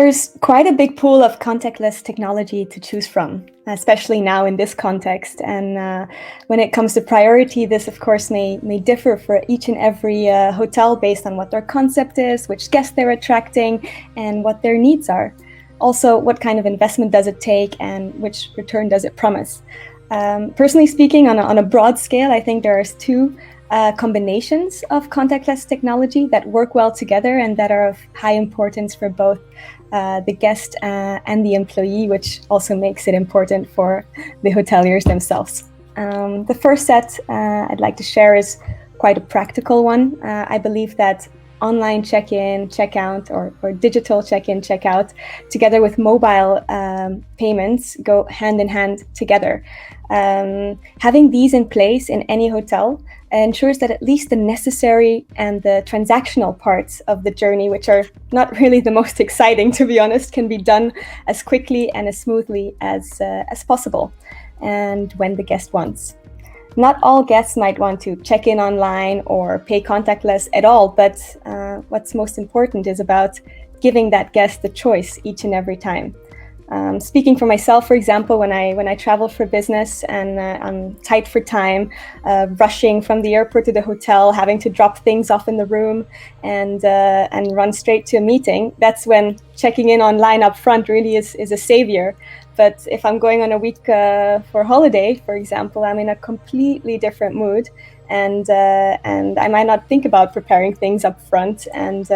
There's quite a big pool of contactless technology to choose from, especially now in this context. And when it comes to priority, this of course may differ for each and every hotel based on what their concept is, which guests they're attracting, and what their needs are. Also, what kind of investment does it take and which return does it promise? Personally speaking, on a broad scale, I think there are two combinations of contactless technology that work well together and that are of high importance for both the guest and the employee, which also makes it important for the hoteliers themselves. The first set I'd like to share is quite a practical one. I believe that online check-in, check-out, or digital check-in, check-out, together with mobile payments, go hand in hand together. Having these in place in any hotel ensures that at least the necessary and the transactional parts of the journey, which are not really the most exciting, to be honest, can be done as quickly and as smoothly as possible, and when the guest wants. Not all guests might want to check in online or pay contactless at all, but what's most important is about giving that guest the choice each and every time. Speaking for myself, for example, when I travel for business and I'm tight for time, rushing from the airport to the hotel, having to drop things off in the room and run straight to a meeting, that's when checking in online up front really is a savior. But if I'm going on a week for holiday, for example, I'm in a completely different mood, and I might not think about preparing things up front, and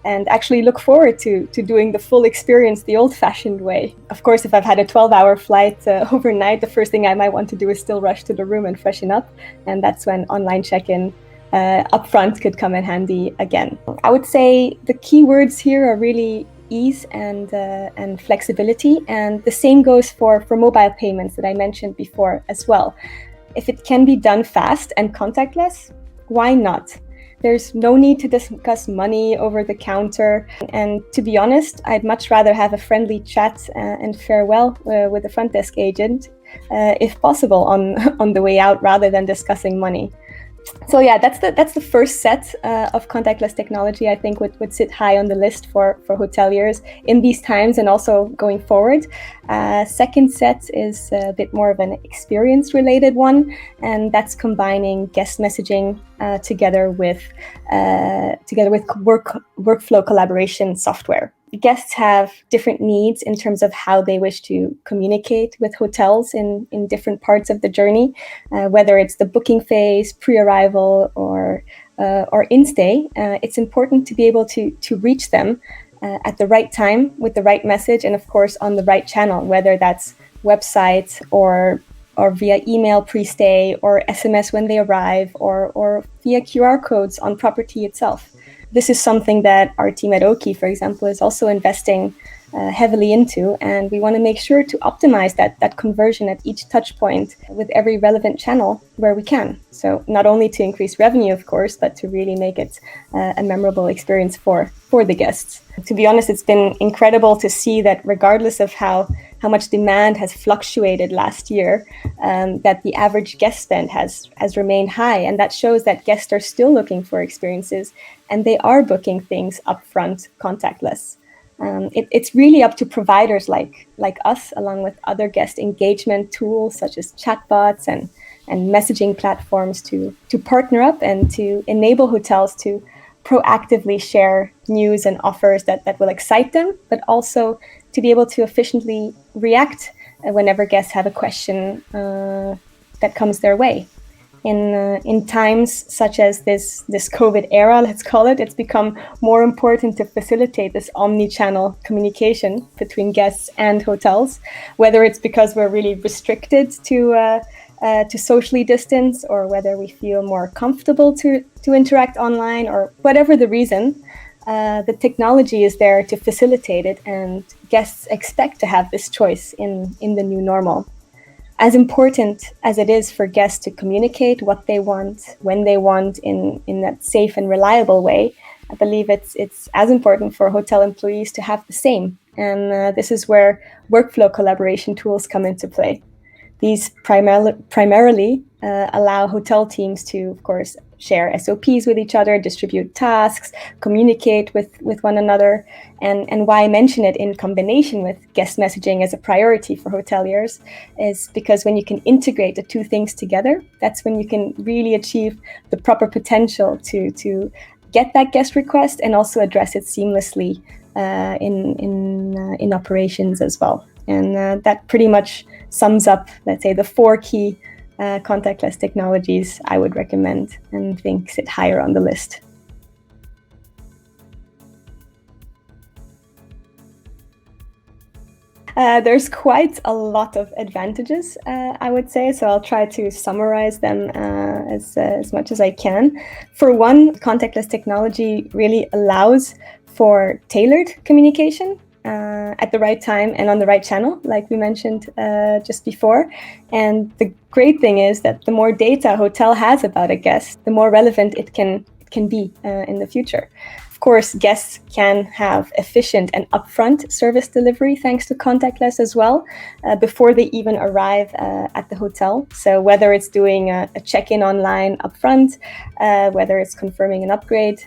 actually look forward to doing the full experience the old-fashioned way. Of course, if I've had a 12-hour flight overnight, the first thing I might want to do is still rush to the room and freshen up, and that's when online check-in up front could come in handy again. I would say the key words here are really ease and flexibility, and the same goes for mobile payments that I mentioned before as well. If it can be done fast and contactless, why not? There's no need to discuss money over the counter, and to be honest, I'd much rather have a friendly chat and farewell with the front desk agent, if possible, on the way out, rather than discussing money. So yeah, that's the first set of contactless technology I think would sit high on the list for hoteliers in these times and also going forward. Second set is a bit more of an experience-related one, and that's combining guest messaging together with workflow collaboration software. Guests have different needs in terms of how they wish to communicate with hotels in different parts of the journey, whether it's the booking phase, pre-arrival, or in-stay. It's important to be able to reach them at the right time with the right message, and of course on the right channel, whether that's website or via email pre-stay, or SMS when they arrive, or via QR codes on property itself. This is something that our team at Oaky, for example, is also investing heavily into, and we want to make sure to optimize that conversion at each touch point with every relevant channel where we can. So not only to increase revenue, of course, but to really make it a memorable experience for the guests. To be honest, it's been incredible to see that regardless of how much demand has fluctuated last year, that the average guest spend has remained high, and that shows that guests are still looking for experiences, and they are booking things upfront contactless. It's really up to providers like us, along with other guest engagement tools such as chatbots and messaging platforms, to partner up and to enable hotels to proactively share news and offers that will excite them, but also to be able to efficiently react whenever guests have a question that comes their way. In times such as this COVID era, let's call it, it's become more important to facilitate this omni-channel communication between guests and hotels, whether it's because we're really restricted to socially distance, or whether we feel more comfortable to interact online, or whatever the reason. The technology is there to facilitate it, and guests expect to have this choice in the new normal. As important as it is for guests to communicate what they want, when they want, in that safe and reliable way, I believe it's as important for hotel employees to have the same. And this is where workflow collaboration tools come into play. These primarily allow hotel teams to, of course, share SOPs with each other, distribute tasks, communicate with one another. And why I mention it in combination with guest messaging as a priority for hoteliers is because when you can integrate the two things together, that's when you can really achieve the proper potential to get that guest request and also address it seamlessly in operations as well. And that pretty much sums up, let's say, the 4 key contactless technologies I would recommend and think sit higher on the list. There's quite a lot of advantages, I would say, so I'll try to summarize them as much as I can. For one, contactless technology really allows for tailored communication at the right time and on the right channel, like we mentioned just before. And the great thing is that the more data a hotel has about a guest, the more relevant it can be in the future. Of course, guests can have efficient and upfront service delivery thanks to contactless as well, before they even arrive at the hotel. So whether it's doing a check-in online upfront, whether it's confirming an upgrade,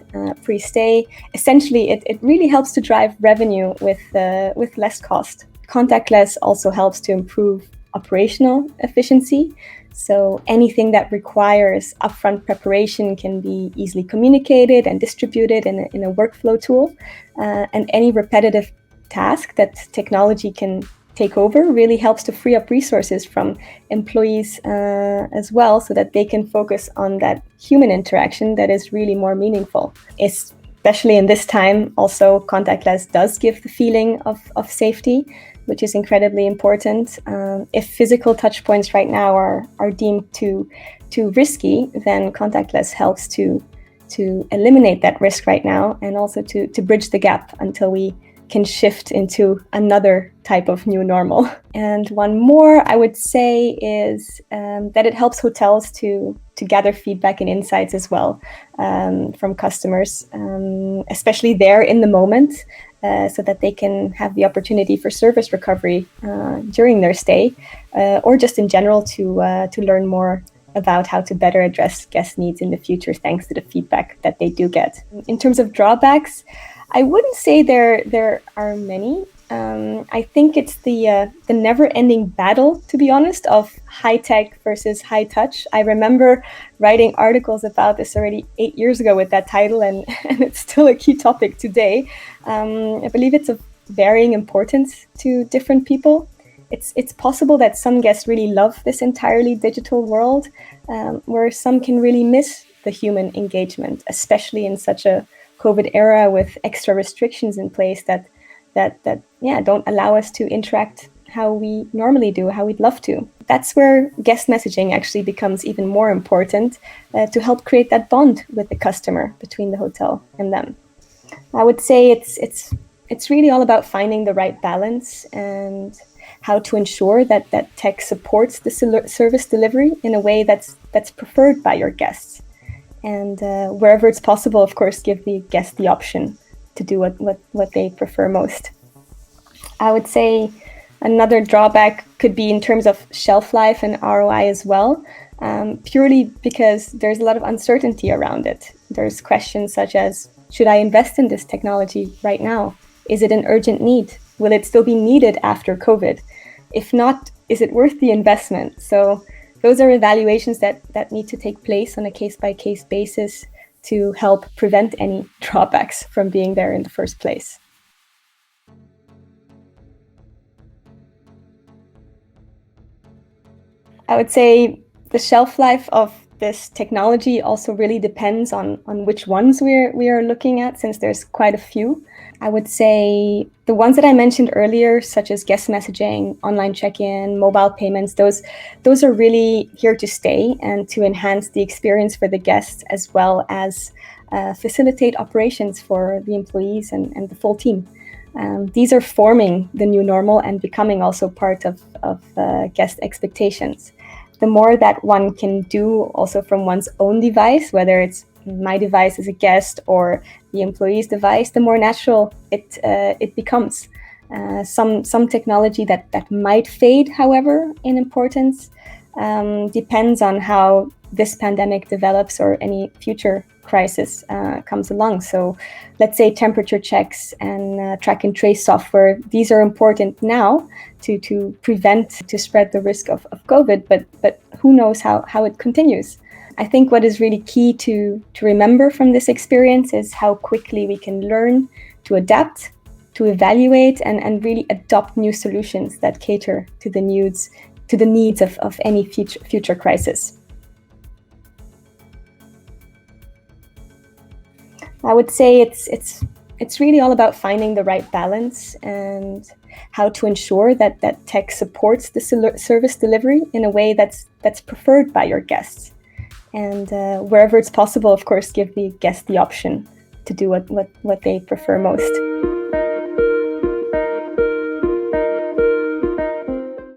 pre-stay, essentially it really helps to drive revenue with less cost. Contactless also helps to improve operational efficiency. So anything that requires upfront preparation can be easily communicated and distributed in a workflow tool. And any repetitive task that technology can take over really helps to free up resources from employees as well, so that they can focus on that human interaction that is really more meaningful. Especially in this time, also contactless does give the feeling of safety, which is incredibly important. If physical touchpoints right now are deemed too risky, then contactless helps to eliminate that risk right now, and also to bridge the gap until we can shift into another type of new normal. And one more I would say is that it helps hotels to gather feedback and insights as well from customers, especially there in the moment, so that they can have the opportunity for service recovery during their stay, or just in general to learn more about how to better address guest needs in the future thanks to the feedback that they do get. In terms of drawbacks, I wouldn't say there are many. I think it's the never-ending battle, to be honest, of high-tech versus high-touch. I remember writing articles about this already 8 years ago with that title, and it's still a key topic today. I believe it's of varying importance to different people. It's possible that some guests really love this entirely digital world, where some can really miss the human engagement, especially in such a COVID era with extra restrictions in place that don't allow us to interact how we normally do, how we'd love to. That's where guest messaging actually becomes even more important to help create that bond with the customer between the hotel and them. I would say it's really all about finding the right balance and how to ensure that tech supports the service delivery in a way that's preferred by your guests. And wherever it's possible, of course, give the guest the option to do what they prefer most. I would say another drawback could be in terms of shelf life and ROI as well, purely because there's a lot of uncertainty around it. There's questions such as, should I invest in this technology right now? Is it an urgent need? Will it still be needed after COVID? If not, is it worth the investment? So those are evaluations that need to take place on a case-by-case basis to help prevent any drawbacks from being there in the first place. I would say the shelf life of this technology also really depends on which ones we are looking at, since there's quite a few. I would say the ones that I mentioned earlier, such as guest messaging, online check-in, mobile payments, those are really here to stay and to enhance the experience for the guests, as well as facilitate operations for the employees and the full team. These are forming the new normal and becoming also part of guest expectations. The more that one can do also from one's own device, whether it's my device as a guest or the employee's device, the more natural it becomes. Some technology that might fade, however, in importance, depends on how this pandemic develops or any future crisis comes along. So let's say temperature checks and track and trace software, these are important now to prevent, to spread the risk of COVID, but who knows how it continues. I think what is really key to remember from this experience is how quickly we can learn to adapt, to evaluate, and really adopt new solutions that cater to the needs of any future crisis. I would say it's really all about finding the right balance and how to ensure that tech supports the service delivery in a way that's preferred by your guests. And wherever it's possible, of course, give the guest the option to do what they prefer most.